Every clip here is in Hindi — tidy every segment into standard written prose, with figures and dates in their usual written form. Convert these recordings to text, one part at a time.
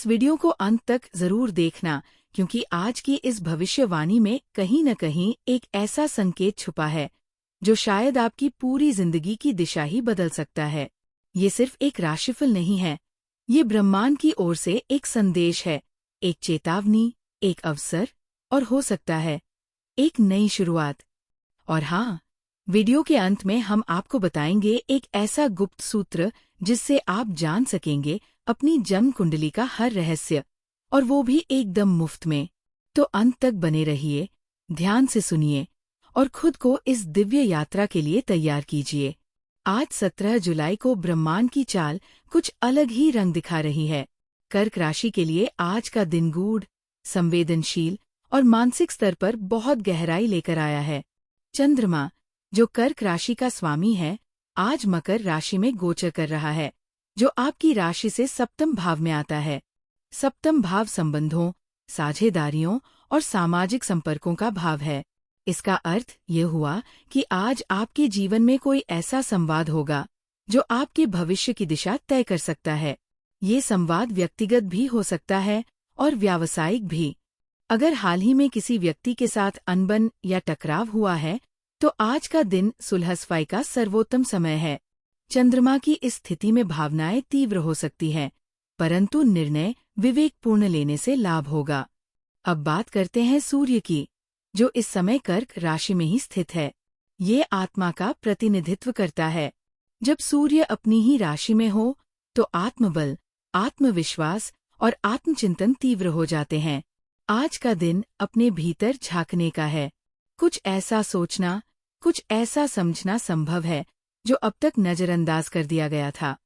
इस वीडियो को अंत तक जरूर देखना, क्योंकि आज की इस भविष्यवाणी में कहीं न कहीं एक ऐसा संकेत छुपा है जो शायद आपकी पूरी जिंदगी की दिशा ही बदल सकता है। ये सिर्फ एक राशिफल नहीं है, ये ब्रह्मांड की ओर से एक संदेश है, एक चेतावनी, एक अवसर और हो सकता है एक नई शुरुआत। और हाँ, वीडियो के अंत में हम आपको बताएंगे एक ऐसा गुप्त सूत्र जिससे आप जान सकेंगे अपनी जन्म कुंडली का हर रहस्य, और वो भी एकदम मुफ्त में। तो अंत तक बने रहिए, ध्यान से सुनिए और खुद को इस दिव्य यात्रा के लिए तैयार कीजिए। आज 17 जुलाई को ब्रह्मांड की चाल कुछ अलग ही रंग दिखा रही है। कर्क राशि के लिए आज का दिन गूढ़, संवेदनशील और मानसिक स्तर पर बहुत गहराई लेकर आया है। चंद्रमा, जो कर्क राशि का स्वामी है, आज मकर राशि में गोचर कर रहा है, जो आपकी राशि से सप्तम भाव में आता है। सप्तम भाव संबंधों, साझेदारियों और सामाजिक संपर्कों का भाव है। इसका अर्थ ये हुआ कि आज आपके जीवन में कोई ऐसा संवाद होगा जो आपके भविष्य की दिशा तय कर सकता है। ये संवाद व्यक्तिगत भी हो सकता है और व्यावसायिक भी। अगर हाल ही में किसी व्यक्ति के साथ अनबन या टकराव हुआ है, तो आज का दिन सुलह सफाई का सर्वोत्तम समय है। चंद्रमा की इस स्थिति में भावनाएं तीव्र हो सकती हैं, परंतु निर्णय विवेकपूर्ण लेने से लाभ होगा। अब बात करते हैं सूर्य की, जो इस समय कर्क राशि में ही स्थित है। ये आत्मा का प्रतिनिधित्व करता है। जब सूर्य अपनी ही राशि में हो, तो आत्मबल, आत्मविश्वास और आत्मचिंतन तीव्र हो जाते हैं। आज का दिन अपने भीतर झांकने का है। कुछ ऐसा सोचना, कुछ ऐसा समझना संभव है जो अब तक नजरअंदाज कर दिया गया था।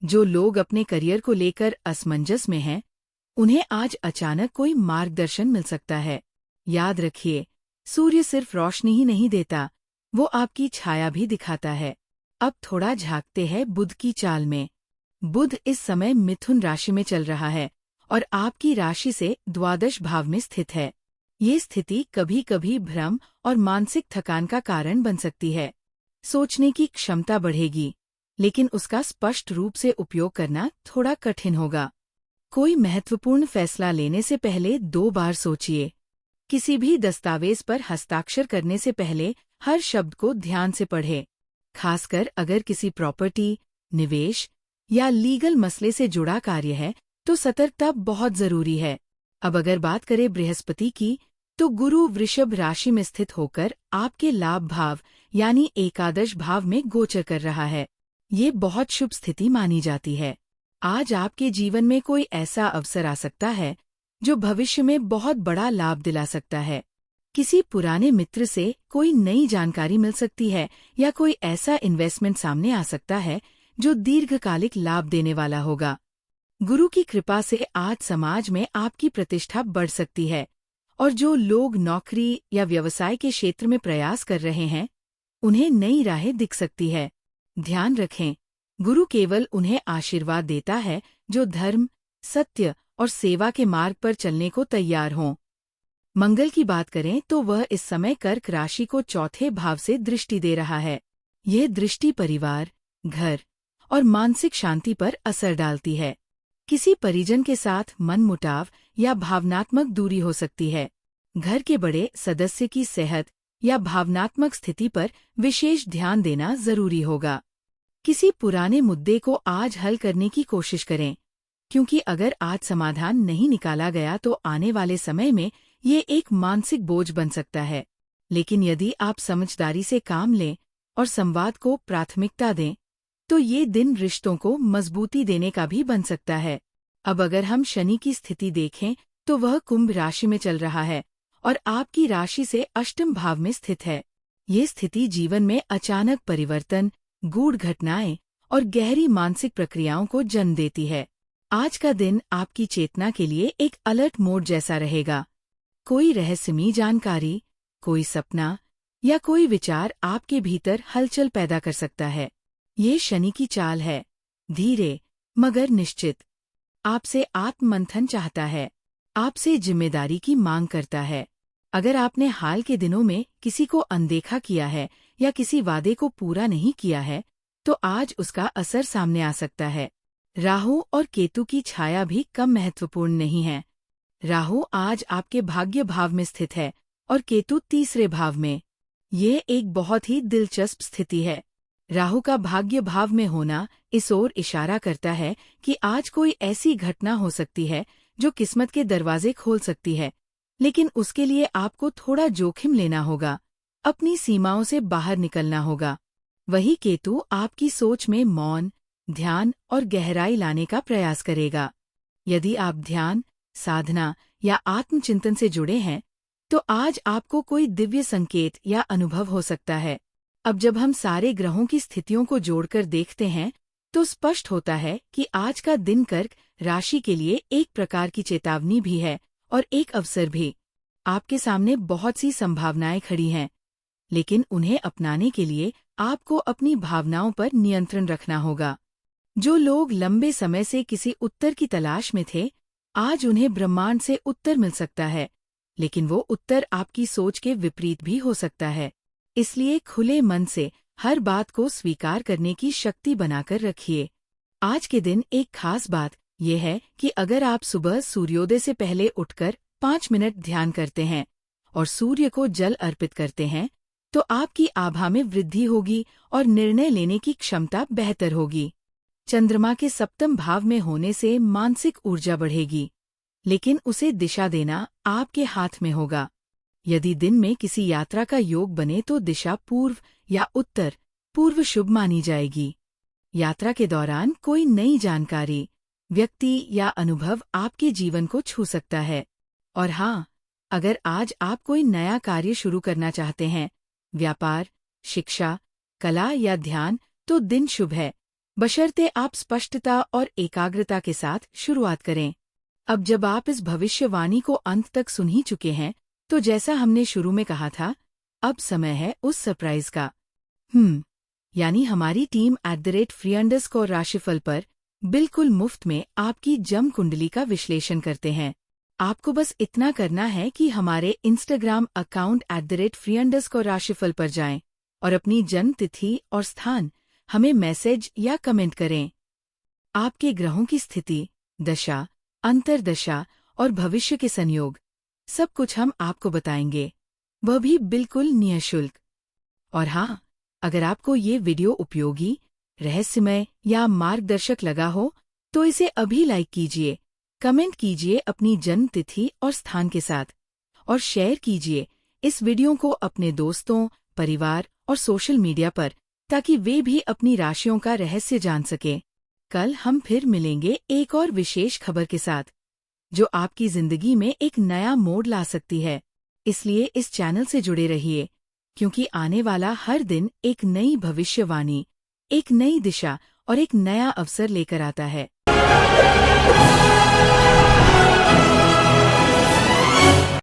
जो लोग अपने करियर को लेकर असमंजस में हैं, उन्हें आज अचानक कोई मार्गदर्शन मिल सकता है। याद रखिए, सूर्य सिर्फ रोशनी ही नहीं देता, वो आपकी छाया भी दिखाता है। अब थोड़ा झांकते हैं बुध की चाल में। बुध इस समय मिथुन राशि में चल रहा है और आपकी राशि से द्वादश भाव में स्थित है। ये स्थिति कभी कभी भ्रम और मानसिक थकान का कारण बन सकती है। सोचने की क्षमता बढ़ेगी, लेकिन उसका स्पष्ट रूप से उपयोग करना थोड़ा कठिन होगा। कोई महत्वपूर्ण फैसला लेने से पहले 2 बार सोचिए। किसी भी दस्तावेज पर हस्ताक्षर करने से पहले हर शब्द को ध्यान से पढ़ें, खासकर अगर किसी प्रॉपर्टी, निवेश या लीगल मसले से जुड़ा कार्य है, तो सतर्कता बहुत जरूरी है। अब अगर बात करें बृहस्पति की, तो गुरु वृषभ राशि में स्थित होकर आपके लाभ भाव यानी एकादश भाव में गोचर कर रहा है। ये बहुत शुभ स्थिति मानी जाती है। आज आपके जीवन में कोई ऐसा अवसर आ सकता है जो भविष्य में बहुत बड़ा लाभ दिला सकता है। किसी पुराने मित्र से कोई नई जानकारी मिल सकती है या कोई ऐसा इन्वेस्टमेंट सामने आ सकता है जो दीर्घकालिक लाभ देने वाला होगा। गुरु की कृपा से आज समाज में आपकी प्रतिष्ठा बढ़ सकती है, और जो लोग नौकरी या व्यवसाय के क्षेत्र में प्रयास कर रहे हैं, उन्हें नई राहें दिख सकती है। ध्यान रखें, गुरु केवल उन्हें आशीर्वाद देता है जो धर्म, सत्य और सेवा के मार्ग पर चलने को तैयार हों। मंगल की बात करें तो वह इस समय कर्क राशि को चौथे भाव से दृष्टि दे रहा है। यह दृष्टि परिवार, घर और मानसिक शांति पर असर डालती है। किसी परिजन के साथ मनमुटाव या भावनात्मक दूरी हो सकती है। घर के बड़े सदस्य की सेहत या भावनात्मक स्थिति पर विशेष ध्यान देना जरूरी होगा। किसी पुराने मुद्दे को आज हल करने की कोशिश करें, क्योंकि अगर आज समाधान नहीं निकाला गया तो आने वाले समय में ये एक मानसिक बोझ बन सकता है। लेकिन यदि आप समझदारी से काम लें और संवाद को प्राथमिकता दें, तो ये दिन रिश्तों को मजबूती देने का भी बन सकता है। अब अगर हम शनि की स्थिति देखें, तो वह कुंभ राशि में चल रहा है और आपकी राशि से अष्टम भाव में स्थित है। ये स्थिति जीवन में अचानक परिवर्तन, गूढ़ घटनाएं और गहरी मानसिक प्रक्रियाओं को जन्म देती है। आज का दिन आपकी चेतना के लिए एक अलर्ट मोड जैसा रहेगा। कोई रहस्यमयी जानकारी, कोई सपना या कोई विचार आपके भीतर हलचल पैदा कर सकता है। ये शनि की चाल है, धीरे मगर निश्चित। आपसे आत्ममंथन चाहता है, आपसे जिम्मेदारी की मांग करता है। अगर आपने हाल के दिनों में किसी को अनदेखा किया है या किसी वादे को पूरा नहीं किया है, तो आज उसका असर सामने आ सकता है। राहु और केतु की छाया भी कम महत्वपूर्ण नहीं है। राहु आज आपके भाग्य भाव में स्थित है और केतु तीसरे भाव में। ये एक बहुत ही दिलचस्प स्थिति है। राहु का भाग्य भाव में होना इस ओर इशारा करता है कि आज कोई ऐसी घटना हो सकती है जो किस्मत के दरवाजे खोल सकती है, लेकिन उसके लिए आपको थोड़ा जोखिम लेना होगा, अपनी सीमाओं से बाहर निकलना होगा। वही केतु आपकी सोच में मौन, ध्यान और गहराई लाने का प्रयास करेगा। यदि आप ध्यान, साधना या आत्मचिंतन से जुड़े हैं, तो आज आपको कोई दिव्य संकेत या अनुभव हो सकता है। अब जब हम सारे ग्रहों की स्थितियों को जोड़कर देखते हैं, तो स्पष्ट होता है कि आज का दिन कर्क राशि के लिए एक प्रकार की चेतावनी भी है और एक अवसर भी। आपके सामने बहुत सी संभावनाएं खड़ी हैं, लेकिन उन्हें अपनाने के लिए आपको अपनी भावनाओं पर नियंत्रण रखना होगा। जो लोग लंबे समय से किसी उत्तर की तलाश में थे, आज उन्हें ब्रह्मांड से उत्तर मिल सकता है, लेकिन वो उत्तर आपकी सोच के विपरीत भी हो सकता है। इसलिए खुले मन से हर बात को स्वीकार करने की शक्ति बनाकर रखिए। आज के दिन एक खास बात यह है कि अगर आप सुबह सूर्योदय से पहले उठकर 5 मिनट ध्यान करते हैं और सूर्य को जल अर्पित करते हैं, तो आपकी आभा में वृद्धि होगी और निर्णय लेने की क्षमता बेहतर होगी। चंद्रमा के सप्तम भाव में होने से मानसिक ऊर्जा बढ़ेगी, लेकिन उसे दिशा देना आपके हाथ में होगा। यदि दिन में किसी यात्रा का योग बने तो दिशा पूर्व या उत्तर पूर्व शुभ मानी जाएगी। यात्रा के दौरान कोई नई जानकारी, व्यक्ति या अनुभव आपके जीवन को छू सकता है। और हाँ, अगर आज आप कोई नया कार्य शुरू करना चाहते हैं, व्यापार, शिक्षा, कला या ध्यान, तो दिन शुभ है, बशर्ते आप स्पष्टता और एकाग्रता के साथ शुरुआत करें। अब जब आप इस भविष्यवाणी को अंत तक सुन ही चुके हैं, तो जैसा हमने शुरू में कहा था, अब समय है उस सरप्राइज का। यानी हमारी टीम @free_underscore राशिफल पर बिल्कुल मुफ्त में आपकी जम कुंडली का विश्लेषण करते हैं। आपको बस इतना करना है कि हमारे इंस्टाग्राम अकाउंट @free_underscore राशिफल पर जाएं और अपनी जन्म तिथि और स्थान हमें मैसेज या कमेंट करें। आपके ग्रहों की स्थिति, दशा, अंतर्दशा और भविष्य के संयोग, सब कुछ हम आपको बताएंगे, वह भी बिल्कुल निःशुल्क। और हाँ, अगर आपको ये वीडियो उपयोगी, रहस्यमय या मार्गदर्शक लगा हो, तो इसे अभी लाइक कीजिए, कमेंट कीजिए अपनी जन्म तिथि और स्थान के साथ, और शेयर कीजिए इस वीडियो को अपने दोस्तों, परिवार और सोशल मीडिया पर, ताकि वे भी अपनी राशियों का रहस्य जान सकें। कल हम फिर मिलेंगे एक और विशेष खबर के साथ, जो आपकी जिंदगी में एक नया मोड़ ला सकती है। इसलिए इस चैनल से जुड़े रहिए, क्योंकि आने वाला हर दिन एक नई भविष्यवाणी, एक नई दिशा और एक नया अवसर लेकर आता है।